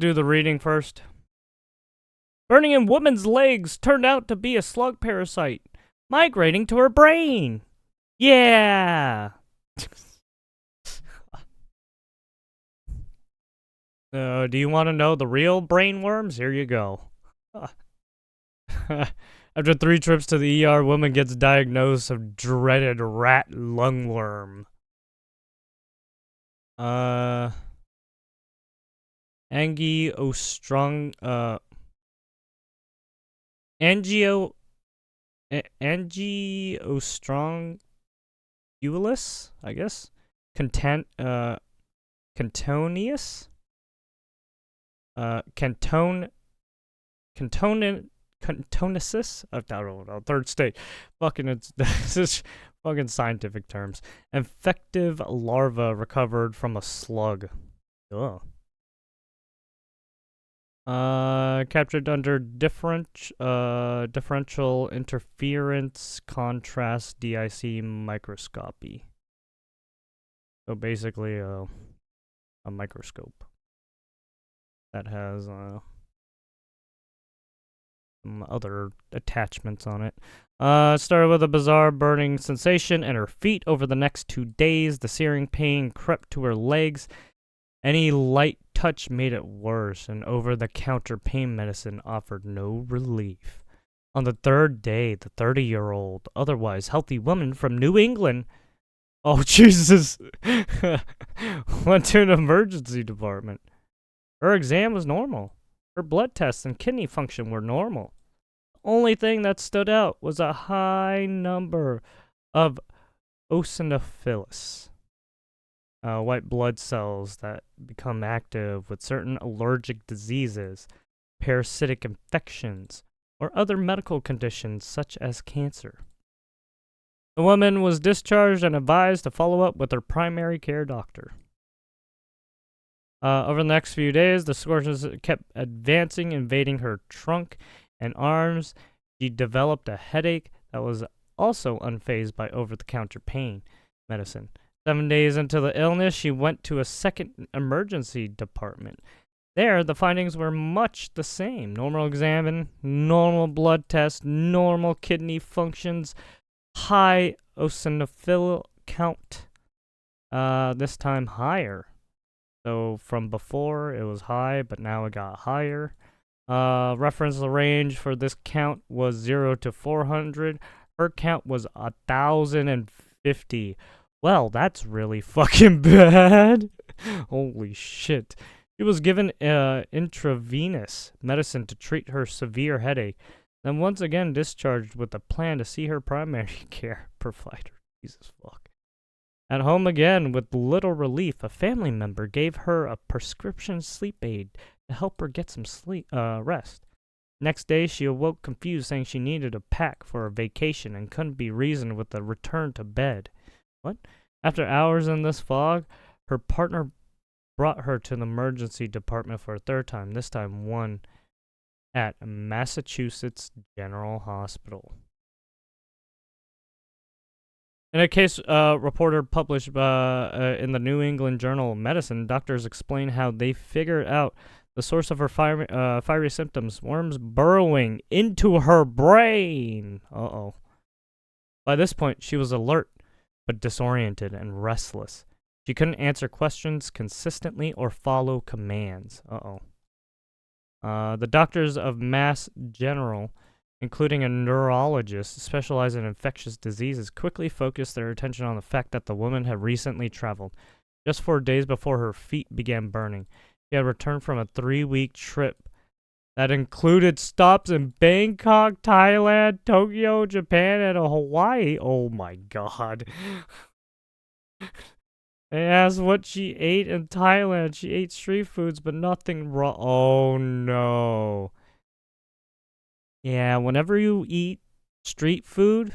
do the reading first. Burning in woman's legs turned out to be a slug parasite, migrating to her brain. Yeah! Do you want to know the real brain worms? Here you go. After 3 trips to the ER, woman gets diagnosed of dreaded rat lungworm. Angiostrongulus, I guess. Cantonius. Cantonesis? I don't know. Third state. This is fucking scientific terms. Infective larva recovered from a slug. Ugh. Captured under differential interference contrast DIC microscopy. So basically, a microscope that has some other attachments on it. It started with a bizarre burning sensation in her feet. Over the next 2 days, the searing pain crept to her legs. Any light touch made it worse, and over-the-counter pain medicine offered no relief. On the 3rd day, the 30-year-old, otherwise healthy woman from New England, oh Jesus, went to an emergency department. Her exam was normal. Her blood tests and kidney function were normal. The only thing that stood out was a high number of eosinophils. White blood cells that become active with certain allergic diseases, parasitic infections, or other medical conditions such as cancer. The woman was discharged and advised to follow up with her primary care doctor. Over the next few days, the scourges kept advancing, invading her trunk and arms. She developed a headache that was also unfazed by over-the-counter pain medicine. 7 days into the illness, she went to a second emergency department. There, the findings were much the same. Normal exam, normal blood test, normal kidney functions, high eosinophil count. This time higher. So from before, it was high, but now it got higher. Reference range for this count was 0 to 400. Her count was 1,050. Well, that's really fucking bad. Holy shit. She was given intravenous medicine to treat her severe headache, then once again discharged with a plan to see her primary care provider. Jesus fuck. At home again, with little relief, a family member gave her a prescription sleep aid to help her get some rest. Next day, she awoke confused, saying she needed a pack for a vacation and couldn't be reasoned with a return to bed. What? After hours in this fog, her partner brought her to the emergency department for a 3rd time, this time one at Massachusetts General Hospital. In a case reporter published in the New England Journal of Medicine, doctors explain how they figured out the source of her fiery symptoms, worms burrowing into her brain. Uh-oh. By this point, she was alert, but disoriented and restless. She couldn't answer questions consistently or follow commands. Uh-oh. The doctors of Mass General, including a neurologist specialized in infectious diseases, quickly focused their attention on the fact that the woman had recently traveled. Just 4 days before her feet began burning, she had returned from a 3-week trip that included stops in Bangkok, Thailand, Tokyo, Japan, and Hawaii. Oh my god. They asked what she ate in Thailand. She ate street foods, but nothing raw. Oh no. Yeah, whenever you eat street food,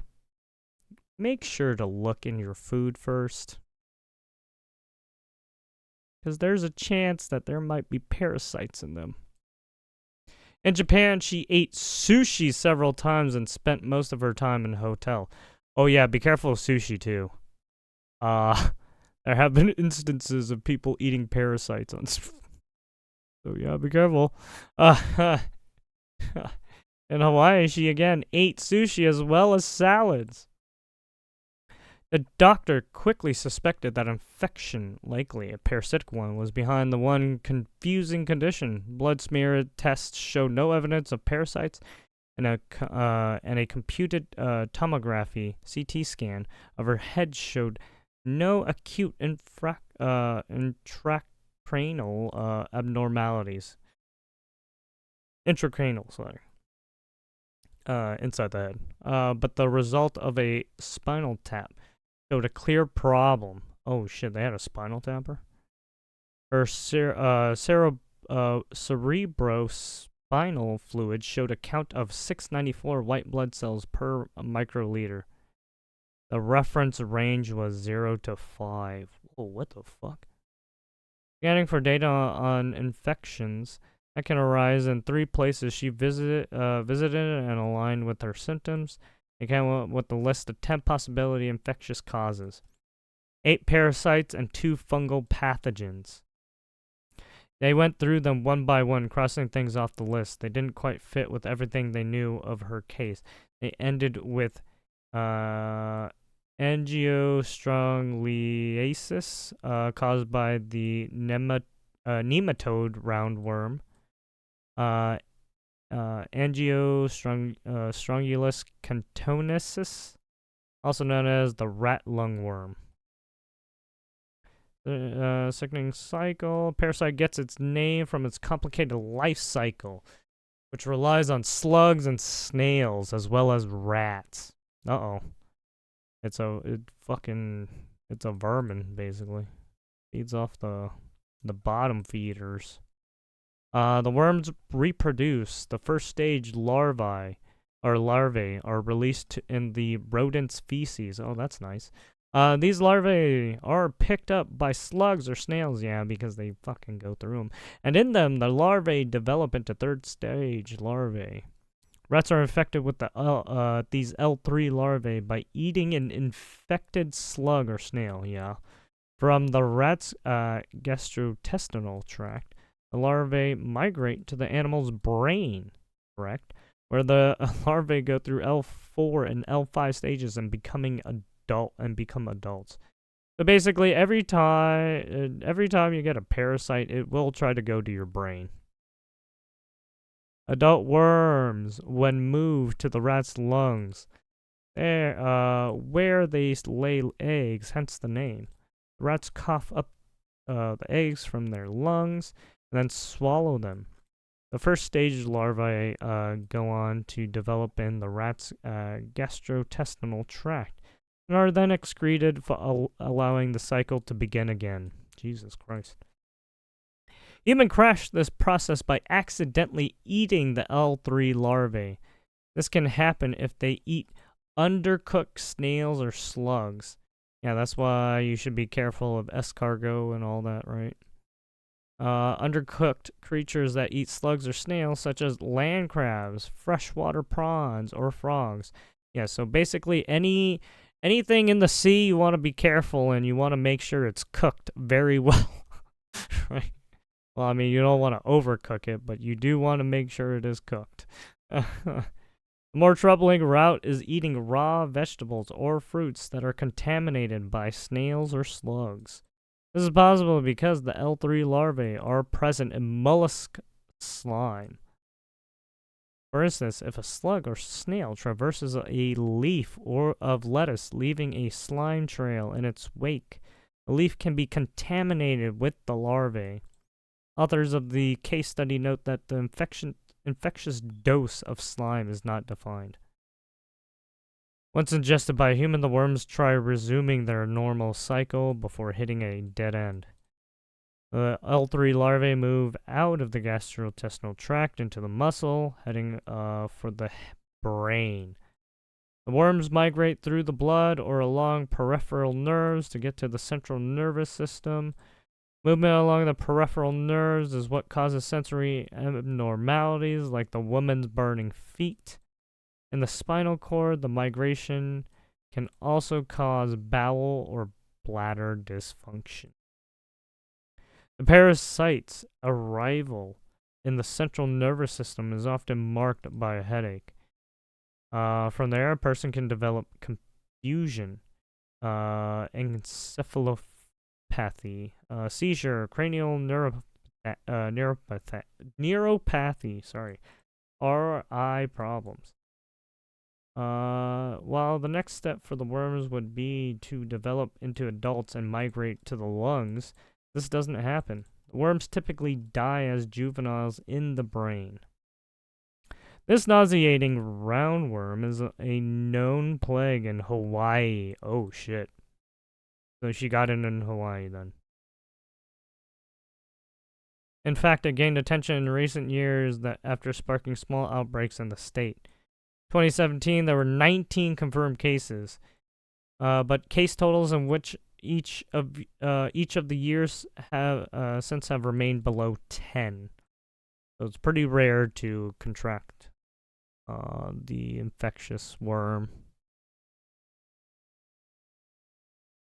make sure to look in your food first. Because there's a chance that there might be parasites in them. In Japan, she ate sushi several times and spent most of her time in a hotel. Oh yeah, be careful of sushi too. There have been instances of people eating parasites on So yeah, be careful. Uh, in Hawaii, she again ate sushi as well as salads. The doctor quickly suspected that infection, likely a parasitic one, was behind the one confusing condition. Blood smear tests showed no evidence of parasites, and a computed tomography (CT) scan of her head showed no acute intracranial abnormalities. Intracranial, sorry. Inside the head. But the result of a spinal tap showed a clear problem. Oh shit, they had a spinal tapper? Her cerebrospinal fluid showed a count of 694 white blood cells per microliter. The reference range was 0 to 5. Oh, what the fuck? Scanning for data on infections that can arise in 3 places she visited and aligned with her symptoms. They came up with a list of 10 possibility infectious causes. 8 parasites and 2 fungal pathogens. They went through them one by one, crossing things off the list. They didn't quite fit with everything they knew of her case. They ended with angiostrongyliosis caused by the nematode roundworm. Angiostrongylus cantonesis, also known as the rat lungworm. Sickening cycle. Parasite gets its name from its complicated life cycle, which relies on slugs and snails as well as rats. Uh-oh. It's a vermin, basically. Feeds off the bottom feeders. The worms reproduce. The first stage larvae are released in the rodent's feces. Oh, that's nice. These larvae are picked up by slugs or snails, yeah, because they fucking go through them. And in them, the larvae develop into third stage larvae. Rats are infected with these L3 larvae by eating an infected slug or snail, yeah. From the rat's gastrointestinal tract, the larvae migrate to the animal's brain, correct? Where the larvae go through L4 and L5 stages and become adults. So basically, every time you get a parasite, it will try to go to your brain. Adult worms, when moved to the rat's lungs, where they lay eggs, hence the name. The rats cough up the eggs from their lungs and then swallow them. The first stage larvae go on to develop in the rat's gastrointestinal tract and are then excreted, allowing the cycle to begin again. Jesus Christ. Human crashed this process by accidentally eating the L3 larvae. This can happen if they eat undercooked snails or slugs. Yeah, that's why you should be careful of escargot and all that, right? Undercooked creatures that eat slugs or snails, such as land crabs, freshwater prawns, or frogs. Yeah, so basically anything in the sea, you want to be careful and you want to make sure it's cooked very well, right? Well, I mean, you don't want to overcook it, but you do want to make sure it is cooked. The more troubling route is eating raw vegetables or fruits that are contaminated by snails or slugs. This is possible because the L3 larvae are present in mollusk slime. For instance, if a slug or snail traverses a leaf or of lettuce, leaving a slime trail in its wake, the leaf can be contaminated with the larvae. Authors of the case study note that the infectious dose of slime is not defined. Once ingested by a human, the worms try resuming their normal cycle before hitting a dead end. The L3 larvae move out of the gastrointestinal tract into the muscle, heading for the brain. The worms migrate through the blood or along peripheral nerves to get to the central nervous system. Movement along the peripheral nerves is what causes sensory abnormalities like the woman's burning feet. In the spinal cord, the migration can also cause bowel or bladder dysfunction. The parasite's arrival in the central nervous system is often marked by a headache. From there, a person can develop confusion, encephalopathy, seizure, cranial neuropathy, sorry, or eye problems. While the next step for the worms would be to develop into adults and migrate to the lungs, this doesn't happen. The worms typically die as juveniles in the brain. This nauseating roundworm is a known plague in Hawaii. Oh shit. So she got it in Hawaii then. In fact, it gained attention in recent years that after sparking small outbreaks in the state. 2017, there were 19 confirmed cases, but case totals in which each of the years have since have remained below 10. So it's pretty rare to contract the infectious worm,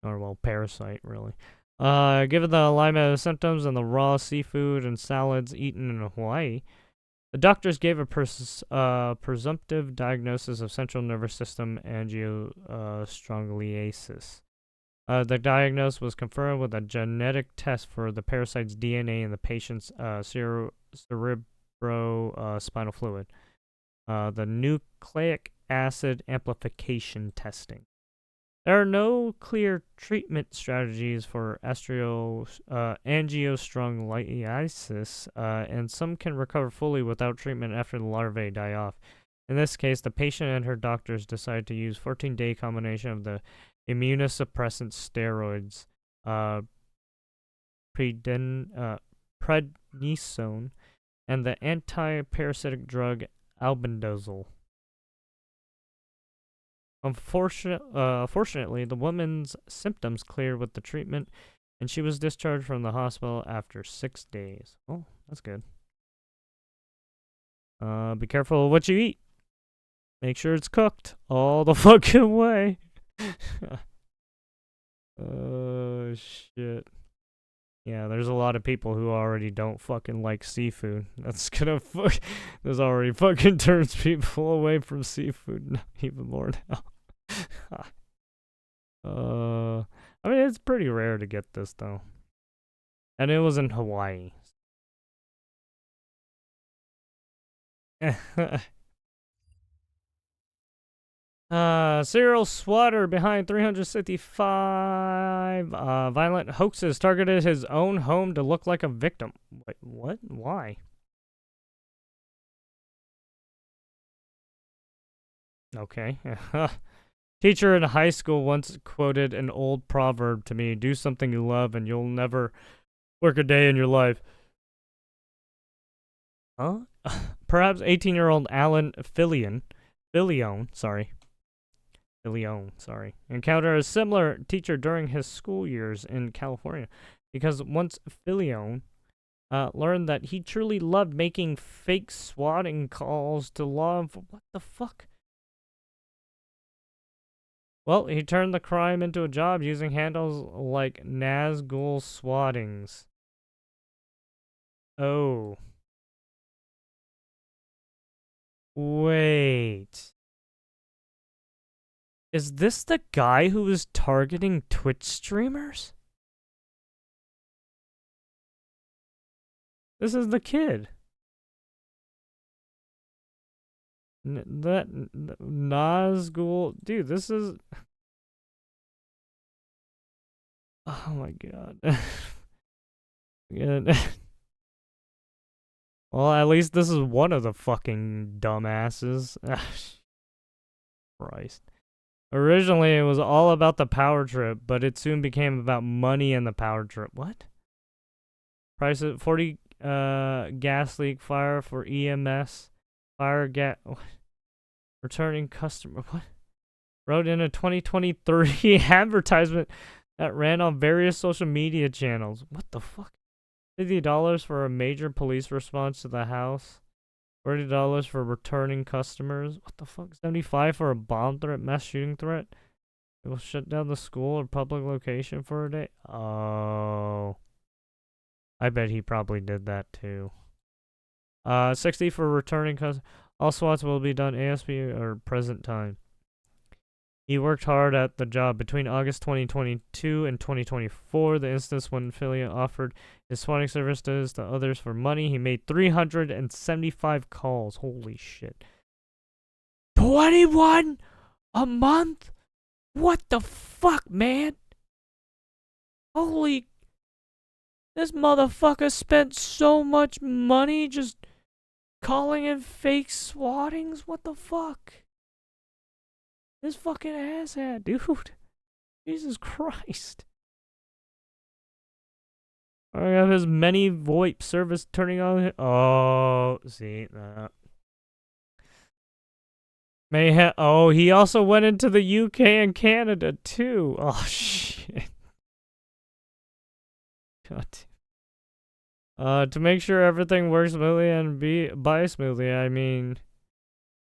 or well, parasite really. Given the alignment of symptoms and the raw seafood and salads eaten in Hawaii, the doctors gave a presumptive diagnosis of central nervous system angiostrongiasis. The diagnosis was confirmed with a genetic test for the parasite's DNA in the patient's cerebrospinal fluid. The nucleic acid amplification testing. There are no clear treatment strategies for angiostrongiasis, and some can recover fully without treatment after the larvae die off. In this case, the patient and her doctors decided to use 14-day combination of the immunosuppressant steroids, prednisone, and the anti-parasitic drug albendazole. Fortunately, the woman's symptoms cleared with the treatment, and she was discharged from the hospital after 6 days. Oh, that's good. Be careful of what you eat. Make sure it's cooked all the fucking way. Oh, shit. Yeah, there's a lot of people who already don't fucking like seafood. That's gonna This already fucking turns people away from seafood even more now. I mean, it's pretty rare to get this, though. And it was in Hawaii. Serial Swatter behind 365 violent hoaxes targeted his own home to look like a victim. Wait, what? Why? Okay. Teacher in high school once quoted an old proverb to me, do something you love and you'll never work a day in your life. Huh? Perhaps 18-year-old Alan Fillion, encountered a similar teacher during his school years in California, because once Fillion learned that he truly loved making fake swatting calls to law enforcement. What the fuck? Well, he turned the crime into a job using handles like Nazgul swattings. Oh. Wait. Is this the guy who was targeting Twitch streamers? This is the kid. Nazgul. Dude, this is... Oh my god. Well, at least this is one of the fucking dumbasses. Christ. Originally, it was all about the power trip, but it soon became about money and the power trip. What? Price of 40 gas leak fire for EMS. Fire gas... Returning customer... What? Wrote in a 2023 advertisement that ran on various social media channels. What the fuck? $50 for a major police response to the house. $40 for returning customers. What the fuck? $75 for a bomb threat, mass shooting threat. It will shut down the school or public location for a day. Oh. I bet he probably did that too. 60 for returning customers. All SWATs will be done ASP or present time. He worked hard at the job. Between August 2022 and 2024, the instance when Fillion offered his swatting services to others for money, he made 375 calls. Holy shit. 21 a month? What the fuck, man? Holy... This motherfucker spent so much money just calling in fake swattings? What the fuck? This fucking asshat, dude. Jesus Christ. I have his many VoIP service turning on. Oh, see that. Oh, he also went into the UK and Canada too. Oh shit. God. To make sure everything works smoothly and by smoothly, I mean,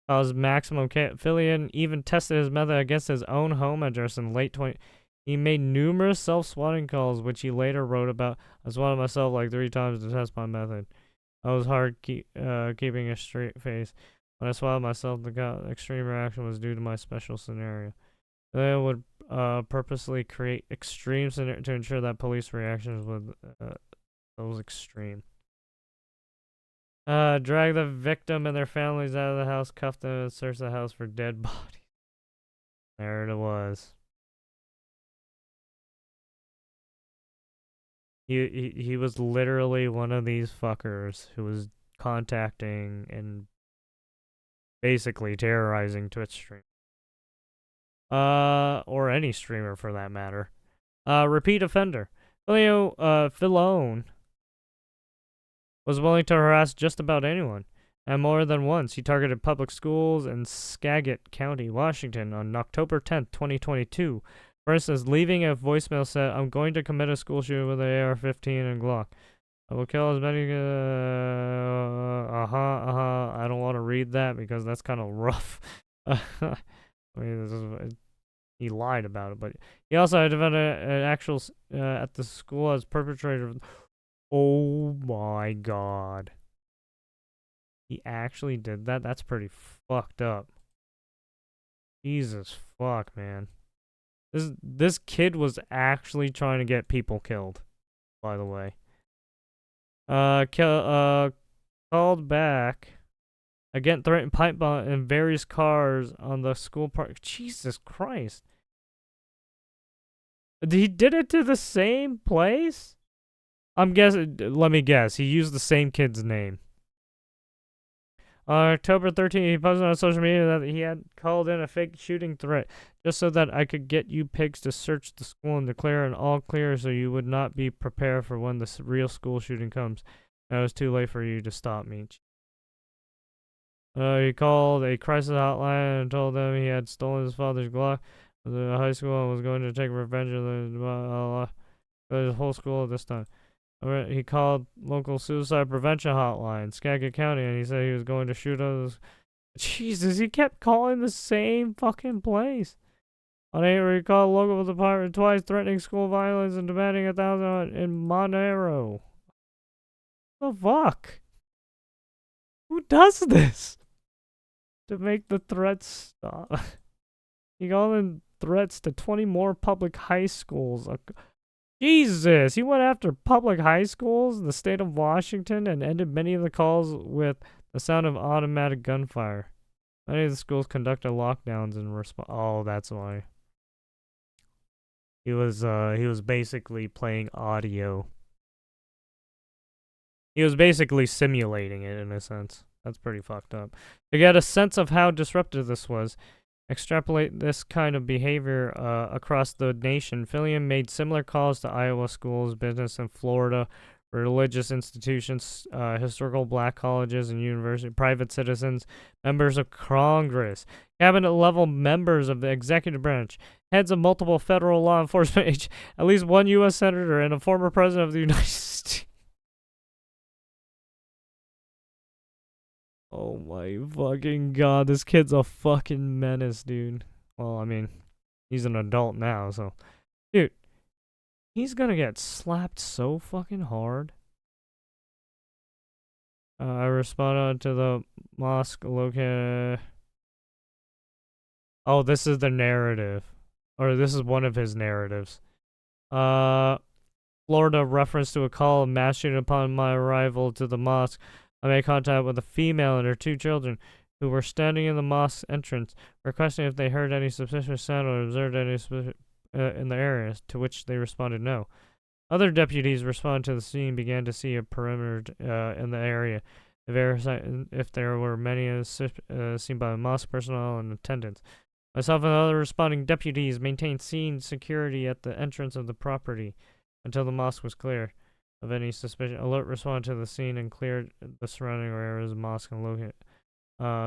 cause maximum Fillion even tested his method against his own home address in late 20. He made numerous self-swatting calls, which he later wrote about. I swatted myself like 3 times to test my method. I was hard keeping a straight face. When I swatted myself, the extreme reaction was due to my special scenario. They would purposely create extreme scenario to ensure that police reactions would those extreme. Drag the victim and their families out of the house, cuff them, and search the house for dead bodies. There it was. He was literally one of these fuckers who was contacting and basically terrorizing Twitch stream. Or any streamer for that matter. Repeat offender. Filone was willing to harass just about anyone. And more than once, he targeted public schools in Skagit County, Washington on October 10th, 2022. For instance, leaving a voicemail said, "I'm going to commit a school shooting with an AR-15 and Glock. I will kill as many, I don't want to read that because that's kind of rough." I mean, he lied about it, but he also identified an actual, at the school as perpetrator. Oh my god. He actually did that? That's pretty fucked up. Jesus fuck, man. This kid was actually trying to get people killed, by the way. Called back. Again, threatened pipe bomb in various cars on the school park. Jesus Christ. He did it to the same place? I'm guessing, let me guess, he used the same kid's name. On October 13th, he posted on social media that he had called in a fake shooting threat just so that I could get you pigs to search the school and declare an all clear so you would not be prepared for when the real school shooting comes. And it was too late for you to stop me. He called a crisis hotline and told them he had stolen his father's Glock at the high school and was going to take revenge of the whole school at this time. He called local suicide prevention hotline, Skagit County, and he said he was going to shoot others. Jesus, he kept calling the same fucking place. On 8, he called local department twice, threatening school violence and demanding $1,000 in Monero. The fuck? Who does this? To make the threats stop. He called in threats to 20 more public high schools. Jesus, he went after public high schools in the state of Washington and ended many of the calls with the sound of automatic gunfire. Many of the schools conducted lockdowns in response. Oh, that's why. He was basically playing audio. He was basically simulating it in a sense. That's pretty fucked up. To get a sense of how disruptive this was, extrapolate this kind of behavior across the nation. Fillion made similar calls to Iowa schools, business in Florida, religious institutions, historical black colleges and universities, private citizens, members of Congress, cabinet-level members of the executive branch, heads of multiple federal law enforcement agencies, at least one U.S. senator, and a former president of the United States. Oh my fucking god, this kid's a fucking menace, dude. Well, I mean, he's an adult now, so. Dude, he's gonna get slapped so fucking hard. I responded to the mosque located. Oh, this is the narrative, or this is one of his narratives. Uh, Florida reference to a call of mass shooting upon my arrival to the mosque. I made contact with a female and her 2 children who were standing in the mosque's entrance, requesting if they heard any suspicious sound or observed any in the area, to which they responded no. Other deputies responded to the scene, began to see a perimeter in the area, if there were many seen by mosque personnel and attendants. Myself and other responding deputies maintained scene security at the entrance of the property until the mosque was clear of any suspicion. Alert responded to the scene and cleared the surrounding areas of the mosque and located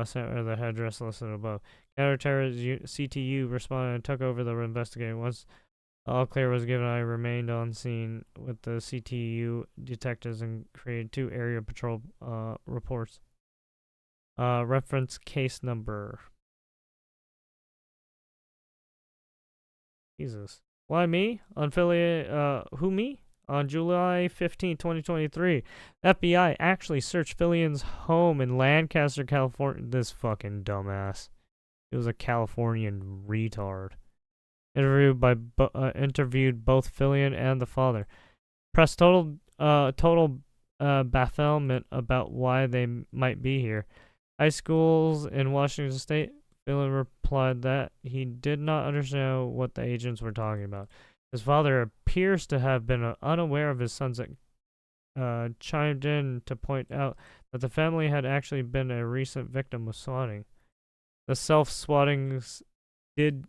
center of the address listed above. Counter-terrorist CTU responded and took over the investigation. Once all clear was given, I remained on scene with the CTU detectives and created 2 area patrol reports. Reference case number. Jesus. Why me? Who me? On July 15, 2023, FBI actually searched Fillion's home in Lancaster, California. This fucking dumbass. He was a Californian retard. Interviewed both Fillion and the father. Pressed total bafflement about why they might be here. High schools in Washington State. Fillion replied that he did not understand what the agents were talking about. His father appears to have been unaware of his son's chimed in to point out that the family had actually been a recent victim of swatting. The self-swattings did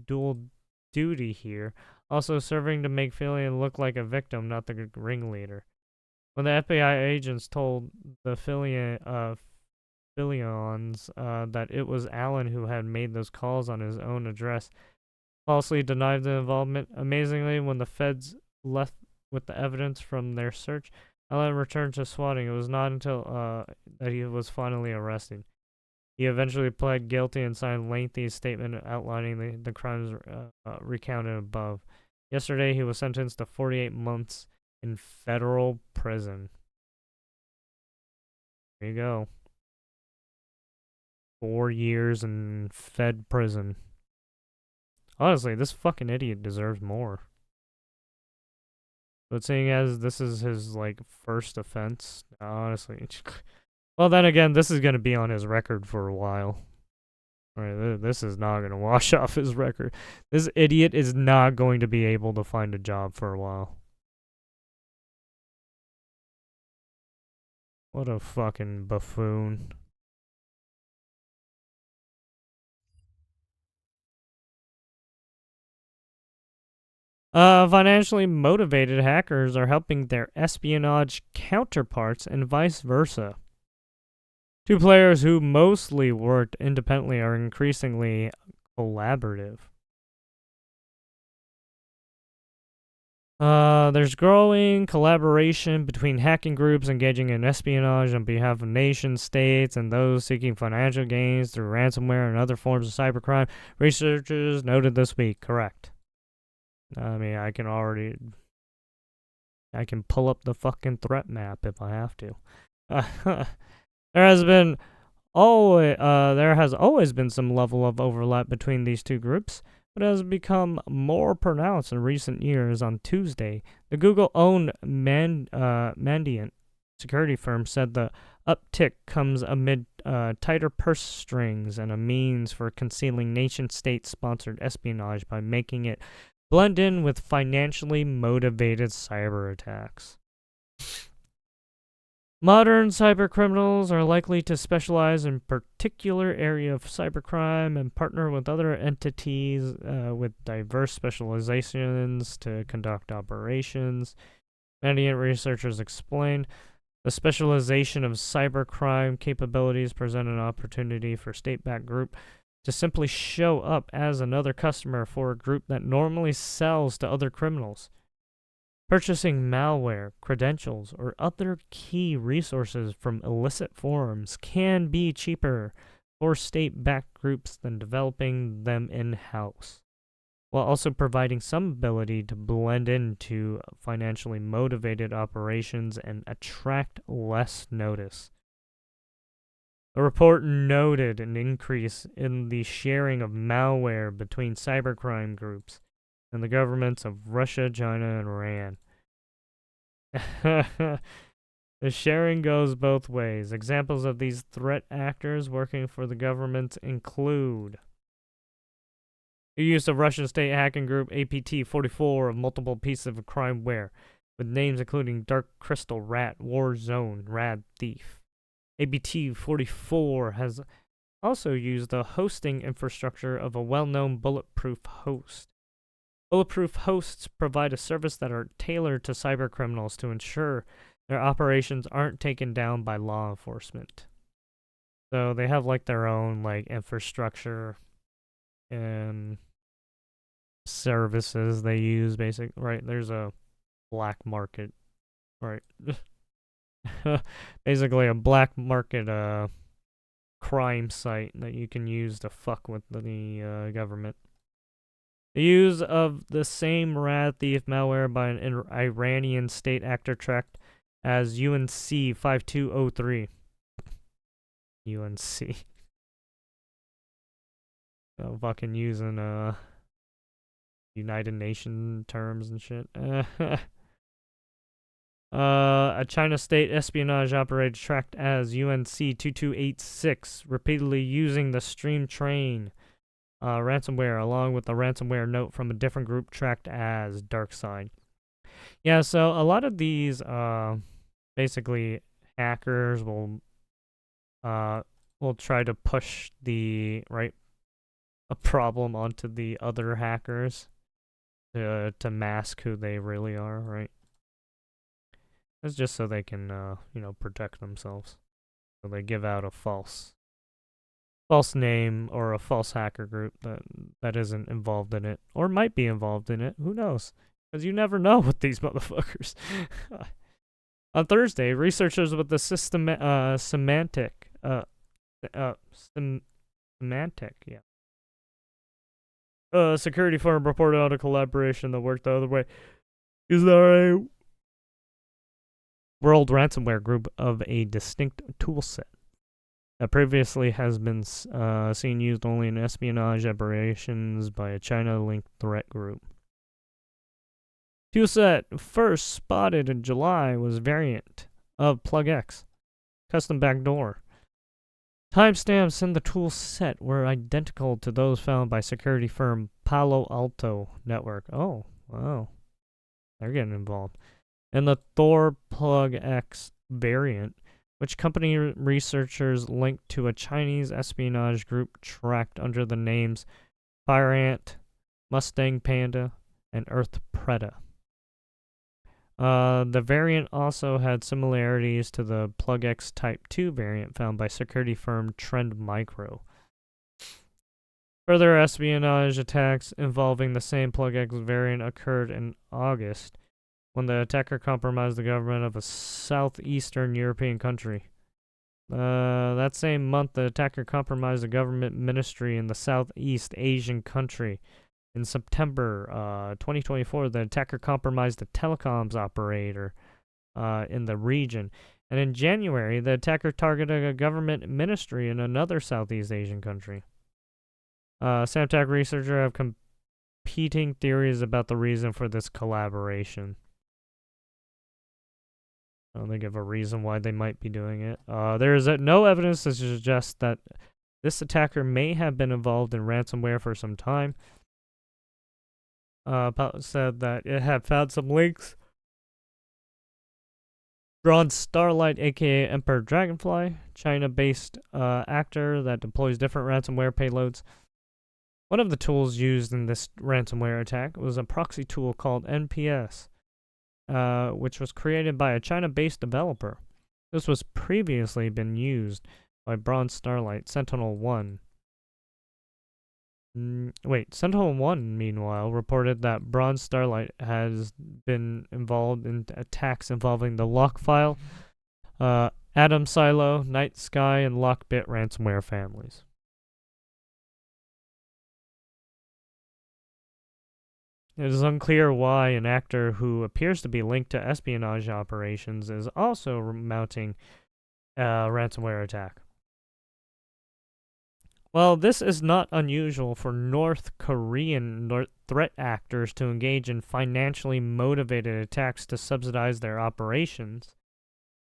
dual duty here, also serving to make Fillion look like a victim, not the ringleader. When the FBI agents told the Fillions that it was Allen who had made those calls on his own address, falsely denied the involvement. Amazingly, when the feds left with the evidence from their search, Allen returned to swatting. It was not until that he was finally arrested. He eventually pled guilty and signed a lengthy statement outlining the crimes recounted above. Yesterday, he was sentenced to 48 months in federal prison. There you go. 4 years in Fed prison. Honestly, this fucking idiot deserves more. But seeing as this is his, first offense, honestly. Well, then again, this is going to be on his record for a while. Right, this is not going to wash off his record. This idiot is not going to be able to find a job for a while. What a fucking buffoon. Financially motivated hackers are helping their espionage counterparts and vice versa. 2 players who mostly worked independently are increasingly collaborative. There's growing collaboration between hacking groups engaging in espionage on behalf of nations, states, and those seeking financial gains through ransomware and other forms of cybercrime, researchers noted this week. Correct. I mean, I can pull up the fucking threat map if I have to. There has always been some level of overlap between these 2 groups, but has become more pronounced in recent years. On Tuesday, the Google-owned Mandiant security firm said the uptick comes amid tighter purse strings and a means for concealing nation-state-sponsored espionage by making it blend in with financially motivated cyber attacks. Modern cybercriminals are likely to specialize in particular area of cybercrime and partner with other entities with diverse specializations to conduct operations. Mandiant researchers explained the specialization of cybercrime capabilities present an opportunity for state-backed group to simply show up as another customer for a group that normally sells to other criminals. Purchasing malware, credentials, or other key resources from illicit forums can be cheaper for state-backed groups than developing them in-house. while also providing some ability to blend into financially motivated operations and attract less notice. The report noted an increase in the sharing of malware between cybercrime groups and the governments of Russia, China, and Iran. The sharing goes both ways. Examples of these threat actors working for the government include the use of Russian state hacking group APT-44 of multiple pieces of crimeware, with names including Dark Crystal, Rat, War Zone, Rad Thief. APT-44 has also used the hosting infrastructure of a well-known bulletproof host. Bulletproof hosts provide a service that are tailored to cybercriminals to ensure their operations aren't taken down by law enforcement. So they have like their own like infrastructure and services they use, right? There's a black market, right? Basically a black market crime site that you can use to fuck with the government. The use of the same Rad Thief malware by an Iranian state actor tracked as UNC 5203. UNC. Fucking using United Nations terms and shit. A China state espionage operator tracked as UNC 2286, repeatedly using the Stream Train ransomware, along with the ransomware note from a different group tracked as DarkSide. Yeah, so a lot of these basically hackers will try to push a problem onto the other hackers to mask who they really are, right? It's just so they can protect themselves. So they give out a false name or a false hacker group that isn't involved in it, or might be involved in it. Who knows? Because you never know with these motherfuckers. On Thursday, researchers with the semantic, security firm reported on a collaboration that worked the other way. Is there a world ransomware group of a distinct toolset that previously has been seen used only in espionage operations by a China-linked threat group? Toolset first spotted in July was variant of PlugX, custom backdoor. Timestamps in the tool set were identical to those found by security firm Palo Alto Network. Oh, wow. They're getting involved. And the Thor PlugX variant, which company researchers linked to a Chinese espionage group tracked under the names Fire Ant, Mustang Panda, and Earth Preda. The variant also had similarities to the PlugX Type 2 variant found by security firm Trend Micro. Further espionage attacks involving the same PlugX variant occurred in August, when the attacker compromised the government of a southeastern European country. That same month, the attacker compromised a government ministry in the Southeast Asian country. In September 2024, the attacker compromised a telecoms operator in the region. And in January, the attacker targeted a government ministry in another Southeast Asian country. Samtec researchers have competing theories about the reason for this collaboration. I don't think of a reason why they might be doing it. There is no evidence to suggest that this attacker may have been involved in ransomware for some time. Said that it had found some links. Bronze Starlight, aka Emperor Dragonfly, China-based actor that deploys different ransomware payloads. One of the tools used in this ransomware attack was a proxy tool called NPS, which was created by a China-based developer. This was previously been used by Bronze Starlight Sentinel-1. Sentinel-1, meanwhile, reported that Bronze Starlight has been involved in attacks involving the Lockfile, Atom Silo, Night Sky, and Lockbit ransomware families. It is unclear why an actor who appears to be linked to espionage operations is also mounting a ransomware attack. Well, this is not unusual for North Korean threat actors to engage in financially motivated attacks to subsidize their operations.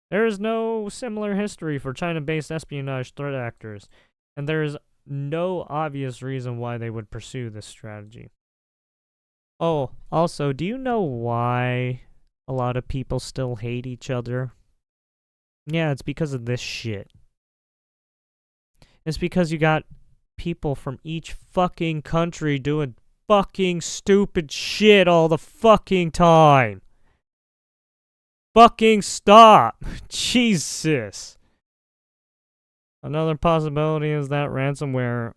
There is no similar history for China-based espionage threat actors, and there is no obvious reason why they would pursue this strategy. Oh, also, do you know why a lot of people still hate each other? Yeah, it's because of this shit. It's because you got people from each fucking country doing fucking stupid shit all the fucking time. Fucking stop. Jesus. Another possibility is that ransomware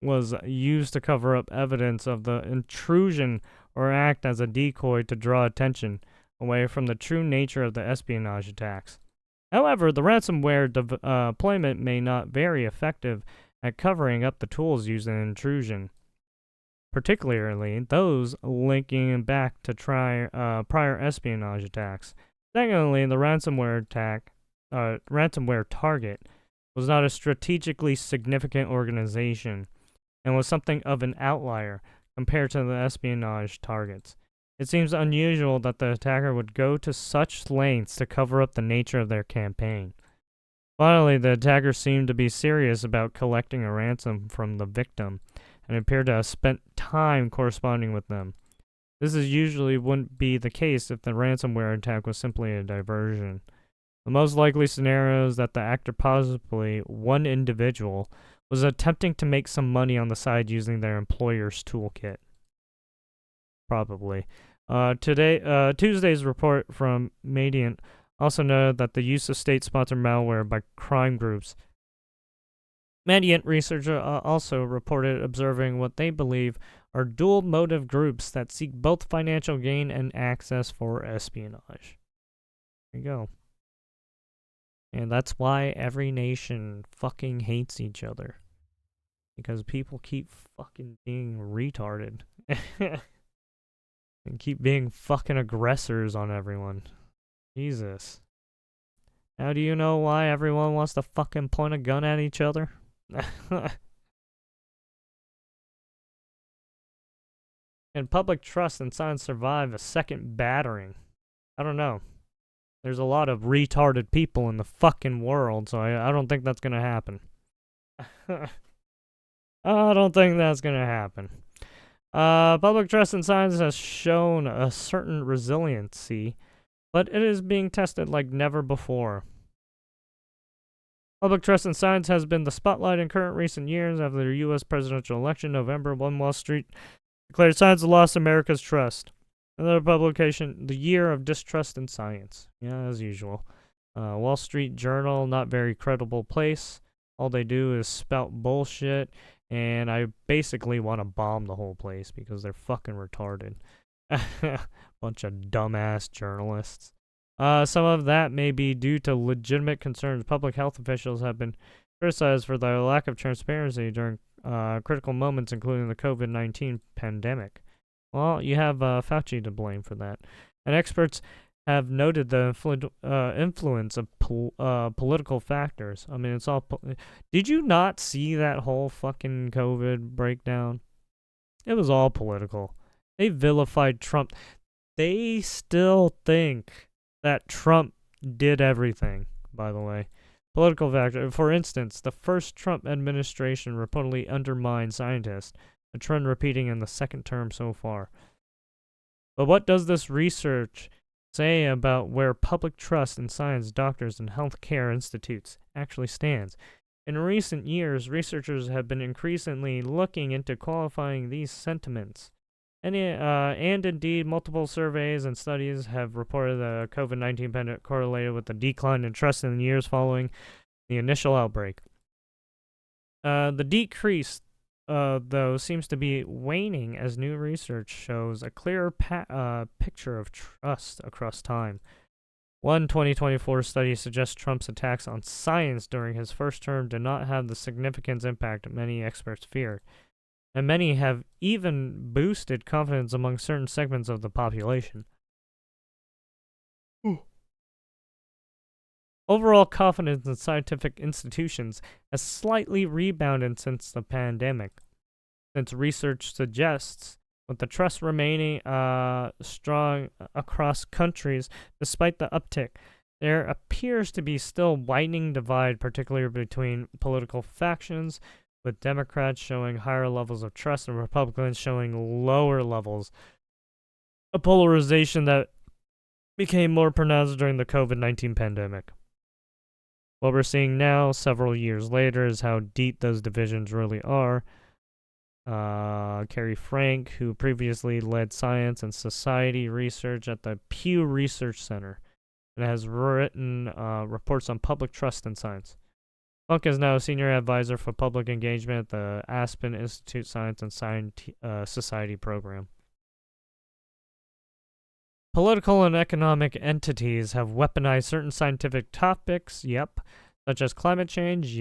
was used to cover up evidence of the intrusion or act as a decoy to draw attention away from the true nature of the espionage attacks. However, the ransomware deployment may not be very effective at covering up the tools used in intrusion, particularly those linking back to prior espionage attacks. Secondly, the ransomware target was not a strategically significant organization and was something of an outlier compared to the espionage targets. It seems unusual that the attacker would go to such lengths to cover up the nature of their campaign. Finally, the attacker seemed to be serious about collecting a ransom from the victim and appeared to have spent time corresponding with them. This usually wouldn't be the case if the ransomware attack was simply a diversion. The most likely scenario is that the actor, possibly one individual, was attempting to make some money on the side using their employer's toolkit. Probably. Tuesday's report from Mediant also noted that the use of state-sponsored malware by crime groups. Mediant researcher also reported observing what they believe are dual-motive groups that seek both financial gain and access for espionage. There you go. And that's why every nation fucking hates each other. Because people keep fucking being retarded. And keep being fucking aggressors on everyone. Jesus. Now do you know why everyone wants to fucking point a gun at each other? Can public trust and science survive a second battering? I don't know. There's a lot of retarded people in the fucking world, so I don't think that's gonna happen. I don't think that's gonna happen. Public trust in science has shown a certain resiliency, but it is being tested like never before. Public trust in science has been the spotlight in recent years after the U.S. presidential election. November, Wall Street declared science lost America's trust. Another publication, The Year of Distrust in Science. Yeah, as usual. Wall Street Journal, not very credible place. All they do is spout bullshit, and I basically want to bomb the whole place because they're fucking retarded. Bunch of dumbass journalists. Some of that may be due to legitimate concerns. Public health officials have been criticized for their lack of transparency during critical moments, including the COVID-19 pandemic. Well, you have Fauci to blame for that. And experts have noted the influence of political factors. I mean, it's all... Did you not see that whole fucking COVID breakdown? It was all political. They vilified Trump. They still think that Trump did everything, by the way. Political factor. For instance, the first Trump administration reportedly undermined scientists, a trend repeating in the second term so far. But what does this research say about where public trust in science, doctors, and healthcare institutes actually stands? In recent years, researchers have been increasingly looking into qualifying these sentiments. And indeed, multiple surveys and studies have reported the COVID-19 pandemic correlated with the decline in trust in the years following the initial outbreak. The decrease, though, seems to be waning as new research shows a clearer picture of trust across time. One 2024 study suggests Trump's attacks on science during his first term did not have the significant impact many experts feared. and many have even boosted confidence among certain segments of the population. Overall confidence in scientific institutions has slightly rebounded since the pandemic, since research suggests with the trust remaining strong across countries despite the uptick. There appears to be still widening divide, particularly between political factions, with Democrats showing higher levels of trust and Republicans showing lower levels. A polarization that became more pronounced during the COVID-19 pandemic. What we're seeing now, several years later, is how deep those divisions really are. Carrie Frank, who previously led science and society research at the Pew Research Center and has written reports on public trust in science. Funk is now a senior advisor for public engagement at the Aspen Institute Science and Society program. Political and economic entities have weaponized certain scientific topics, such as climate change,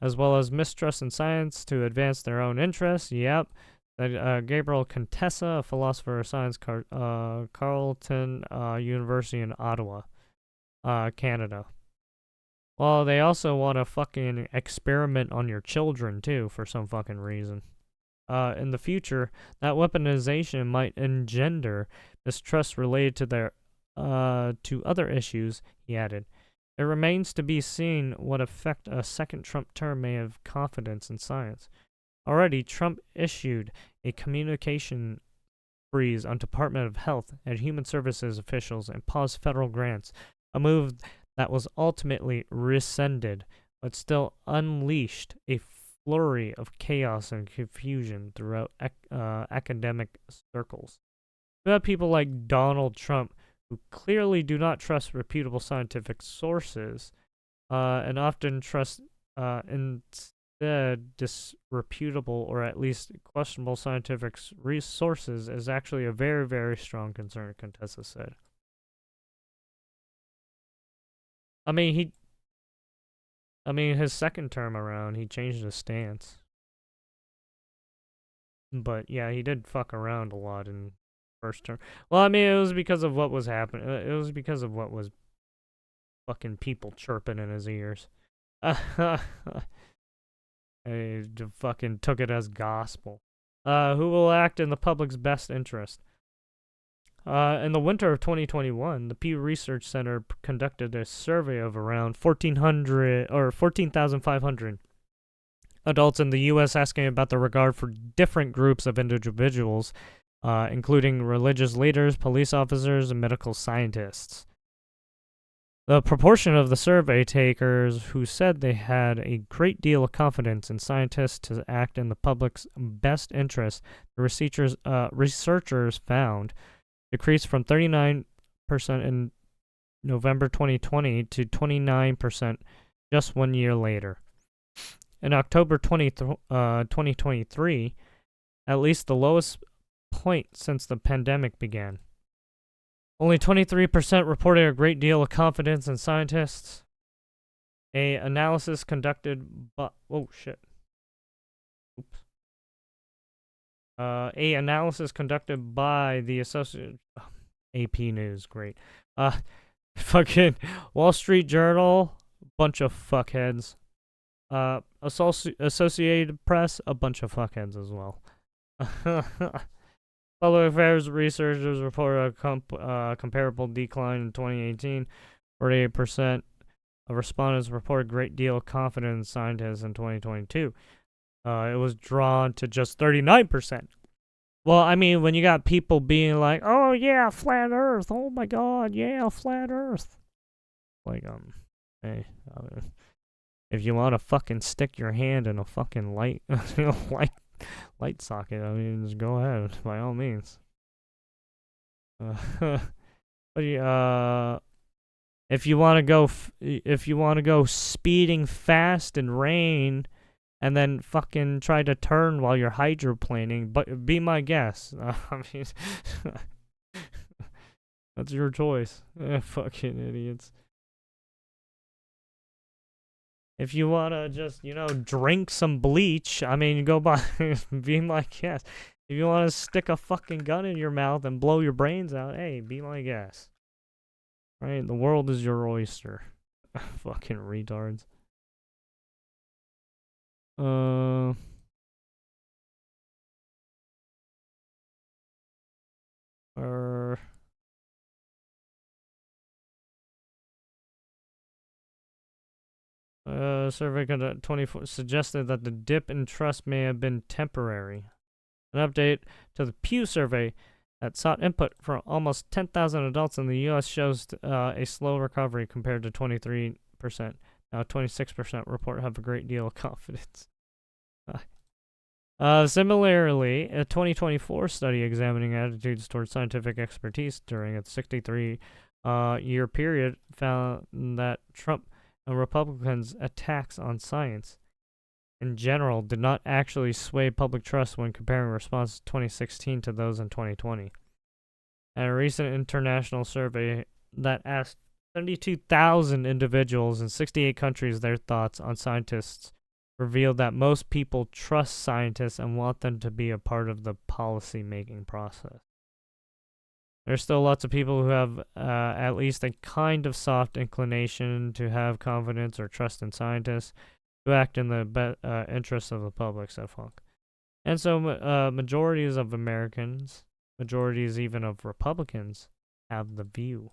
as well as mistrust in science to advance their own interests, Gabriel Contessa, a philosopher of science, Carleton University in Ottawa, Canada. Well, they also want to fucking experiment on your children, too, for some fucking reason. In the future, that weaponization might engender mistrust related to their to other issues, he added. It remains to be seen what effect a second Trump term may have confidence in science. Already, Trump issued a communication freeze on Department of Health and Human Services officials and paused federal grants, a move that was ultimately rescinded, but still unleashed a flurry of chaos and confusion throughout academic circles. You have people like Donald Trump, who clearly do not trust reputable scientific sources, and often trust instead disreputable or at least questionable scientific resources is actually a very, very strong concern, Contessa said. I mean, his second term around, he changed his stance. But yeah, he did fuck around a lot in first term. Well, I mean, it was because of what was happening. It was because of what was fucking people chirping in his ears. He fucking took it as gospel. Who will act in the public's best interest? In the winter of 2021, the Pew Research Center conducted a survey of around 14,500 adults in the U.S. asking about the regard for different groups of individuals, including religious leaders, police officers, and medical scientists. The proportion of the survey takers who said they had a great deal of confidence in scientists to act in the public's best interest, the researchers found, decreased from 39% in November 2020 to 29% just 1 year later. In October 2023, at least the lowest point since the pandemic began. Only 23% reported a great deal of confidence in scientists. A analysis conducted by a analysis conducted by the AP News, great. Fucking Wall Street Journal, bunch of fuckheads. Associated Press, a bunch of fuckheads as well. Public affairs researchers reported a comparable decline in 2018. 48% of respondents reported a great deal of confidence in scientists in 2022. It was drawn to just 39%. Well, I mean, when you got people being like, "Oh yeah, flat Earth. Oh my God, yeah, flat Earth." Like, hey, if you want to fucking stick your hand in a fucking light socket, I mean, just go ahead by all means. But if you want to go speeding fast in rain, and then fucking try to turn while you're hydroplaning, but be my guest. I mean, that's your choice. Fucking idiots. If you want to just, drink some bleach, I mean, go by, be my guest. If you want to stick a fucking gun in your mouth and blow your brains out, hey, be my guest. Right? The world is your oyster. Fucking retards. Survey conducted 24 suggested that the dip in trust may have been temporary. An update to the Pew survey that sought input from almost 10,000 adults in the U.S. shows a slow recovery compared to 23%. Now 26% report have a great deal of confidence. Similarly, a 2024 study examining attitudes towards scientific expertise during a 63-year period found that Trump and Republicans' attacks on science in general did not actually sway public trust when comparing responses in 2016 to those in 2020. And a recent international survey that asked 72,000 individuals in 68 countries their thoughts on scientists revealed that most people trust scientists and want them to be a part of the policy-making process. There's still lots of people who have at least a kind of soft inclination to have confidence or trust in scientists who act in the interests of the public, said Funk. And so majorities of Americans, majorities even of Republicans, have that view.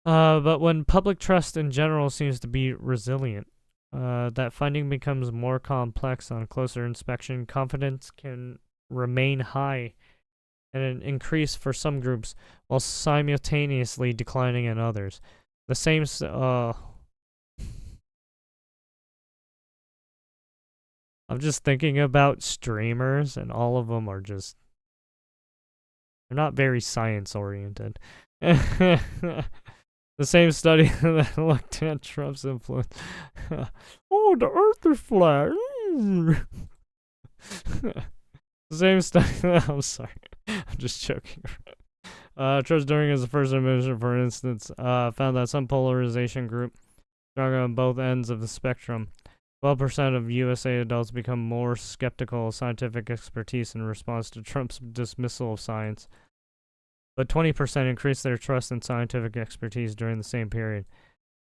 But when public trust in general seems to be resilient, that finding becomes more complex on closer inspection. Confidence can remain high and increase for some groups while simultaneously declining in others. The same I'm just thinking about streamers, and all of them are just, they're not very science oriented. The same study that looked at Trump's influence. Oh, the earth is flat. The same study. I'm sorry. I'm just joking. Trump's during his first administration, for instance, found that some polarization group strong on both ends of the spectrum. 12% of USA adults become more skeptical of scientific expertise in response to Trump's dismissal of science, but 20% increased their trust in scientific expertise during the same period.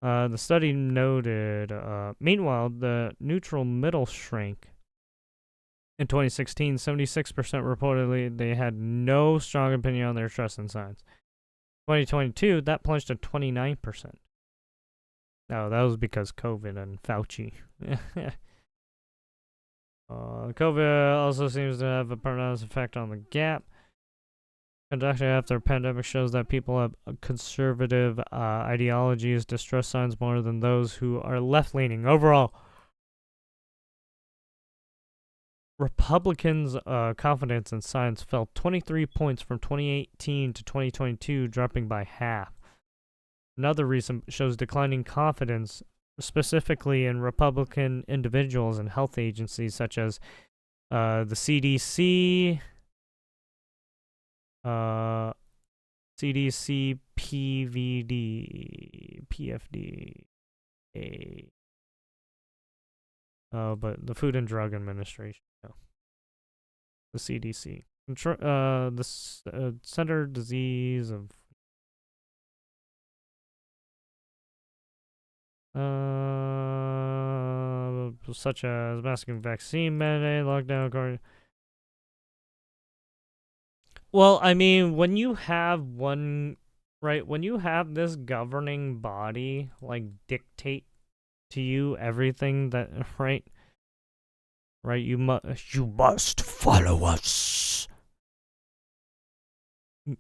The study noted, meanwhile, the neutral middle shrank. In 2016, 76% reportedly they had no strong opinion on their trust in science. 2022, that plunged to 29%. No, that was because COVID and Fauci. COVID also seems to have a pronounced effect on the gap. Conducted after pandemic shows that people have conservative ideologies distrust science more than those who are left-leaning. Overall, Republicans' confidence in science fell 23 points from 2018 to 2022, dropping by half. Another reason shows declining confidence, specifically in Republican individuals and health agencies such as the CDC, CDC, PVD, PFD, but the Food and Drug Administration, no. The CDC, the Center Disease of such as masking, vaccine mandate, lockdown. Well, I mean, when you have when you have this governing body like dictate to you everything that right, you must follow us.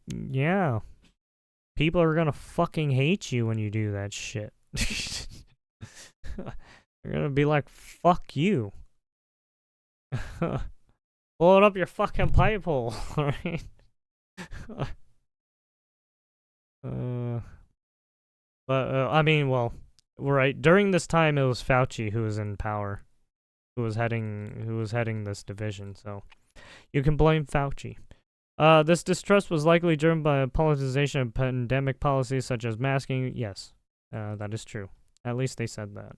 Yeah, people are gonna fucking hate you when you do that shit. They're gonna be like, fuck you. Pull it up your fucking pipe hole, alright? I mean, well, right, during this time it was Fauci who was in power, who was heading this division, so you can blame Fauci. This distrust was likely driven by a politicization of pandemic policies such as masking, yes. That is true. At least they said that.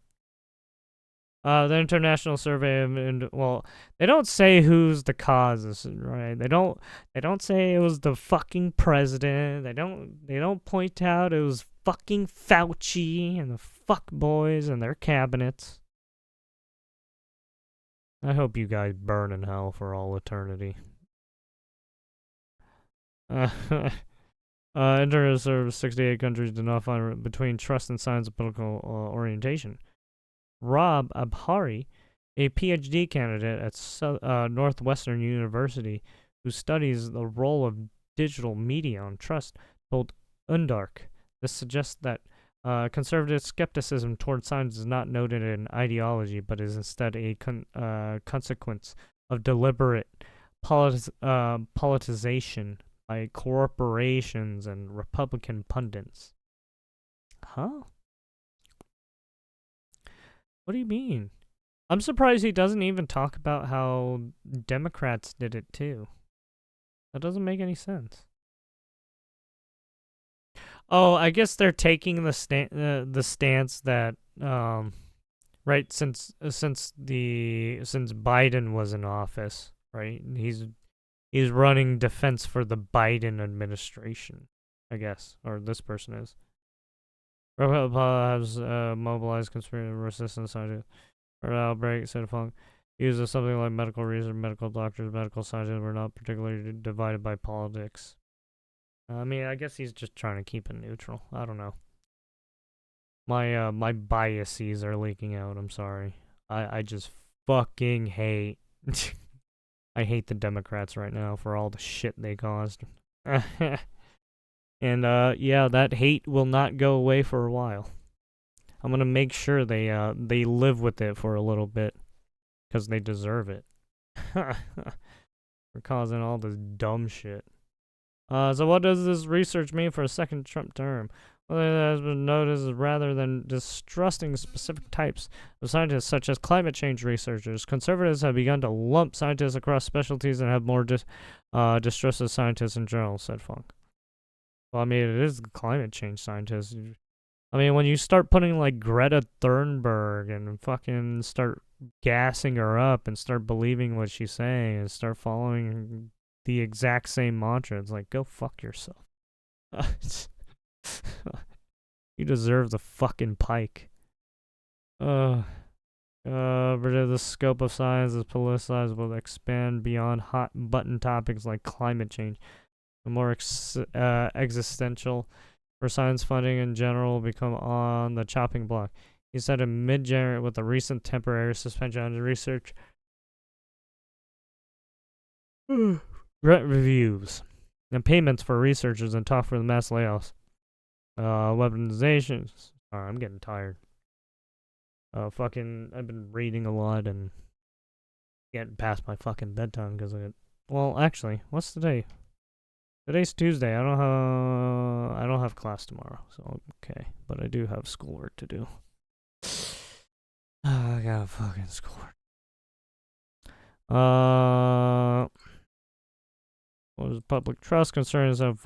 The international survey, well, they don't say who's the cause, right? They don't. They don't say it was the fucking president. They don't. They don't point out it was fucking Fauci and the fuck boys and their cabinets. I hope you guys burn in hell for all eternity. Internet serves 68 countries do not find between trust and signs of political orientation. Rob Abhari, a PhD candidate at Northwestern University who studies the role of digital media on trust, told Undark. This suggests that conservative skepticism toward science is not noted in ideology, but is instead a consequence of deliberate politicization by corporations and Republican pundits. Huh? What do you mean? I'm surprised he doesn't even talk about how Democrats did it too. That doesn't make any sense. Oh, I guess they're taking the stance that right since Biden was in office, right? He's running defense for the Biden administration, I guess, or this person is. Has mobilized conspiracy resistance scientists for outbreak, said Funk. Uses something like medical research, medical doctors, medical scientists were not particularly divided by politics. I mean, I guess he's just trying to keep it neutral. I don't know. My biases are leaking out. I'm sorry. I just fucking hate. I hate the Democrats right now for all the shit they caused. And yeah, that hate will not go away for a while. I'm gonna make sure they live with it for a little bit, cause they deserve it. For causing all this dumb shit. So what does this research mean for a second Trump term? Well, it has been noticed rather than distrusting specific types of scientists, such as climate change researchers, conservatives have begun to lump scientists across specialties and have more distrust of scientists in general, said Funk. Well, I mean, it is climate change scientists. I mean, when you start putting like Greta Thunberg and fucking start gassing her up and start believing what she's saying and start following the exact same mantra, it's like, go fuck yourself. You deserve the fucking pike. But the scope of science is politicized will expand beyond hot button topics like climate change. The more existential for science funding in general will become on the chopping block. He said in mid-January with the recent temporary suspension on the research reviews and payments for researchers and talk for the mass layoffs. Weaponizations. Sorry, I'm getting tired. I've been reading a lot and getting past my fucking bedtime because of it. Well, actually, what's today? Today's Tuesday. I don't have class tomorrow, so okay. But I do have schoolwork to do. I got fucking schoolwork. What is public trust concerns of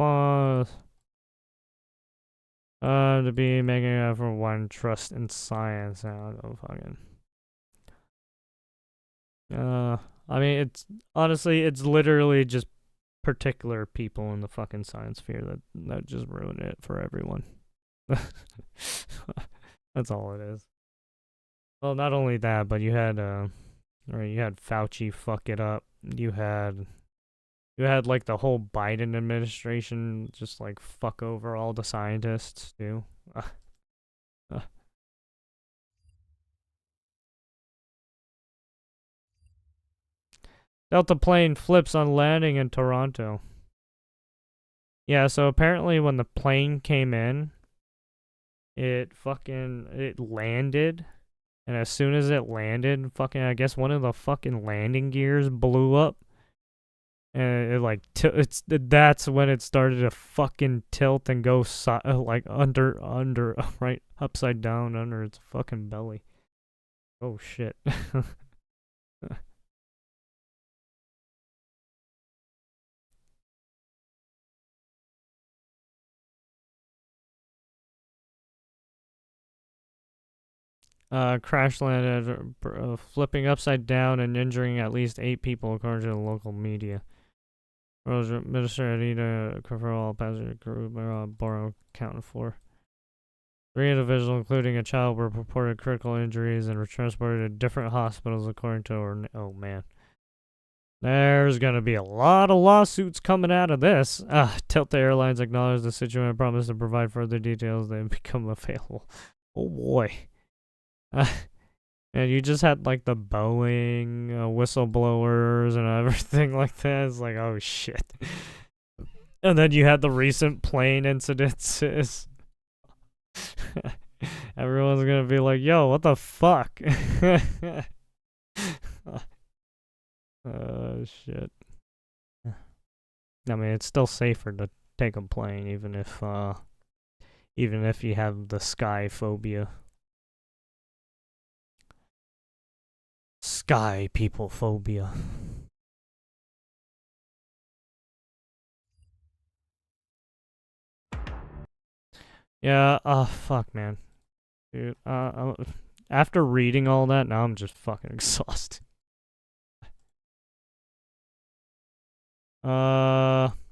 to be making it for one trust in science. I don't know fucking. I mean, it's honestly, it's literally just particular people in the fucking science sphere that just ruin it for everyone. That's all it is. Well, not only that, but you had Fauci fuck it up. You had like the whole Biden administration just like fuck over all the scientists too. Delta plane flips on landing in Toronto. Yeah, so apparently when the plane came in, it landed, and as soon as it landed, fucking I guess one of the fucking landing gears blew up. And it like that's when it started to fucking tilt and go like under right upside down under its fucking belly. Oh shit. crash landed, flipping upside down and injuring at least 8 people, according to the local media. Roads Minister Anita control all passenger crew Borough accounted for. 3 individuals, including a child, were reported critical injuries and were transported to different hospitals, according to oh man. There's gonna be a lot of lawsuits coming out of this. Delta Airlines acknowledged the situation and promised to provide further details that become available. Oh boy. And you just had like the Boeing whistleblowers and everything like that. It's like, oh shit. And then you had the recent plane incidences. Everyone's gonna be like, yo, what the fuck? Oh shit. I mean, it's still safer to take a plane, even if you have the sky phobia. Sky people phobia. Yeah, fuck, man. Dude, after reading all that, now I'm just fucking exhausted.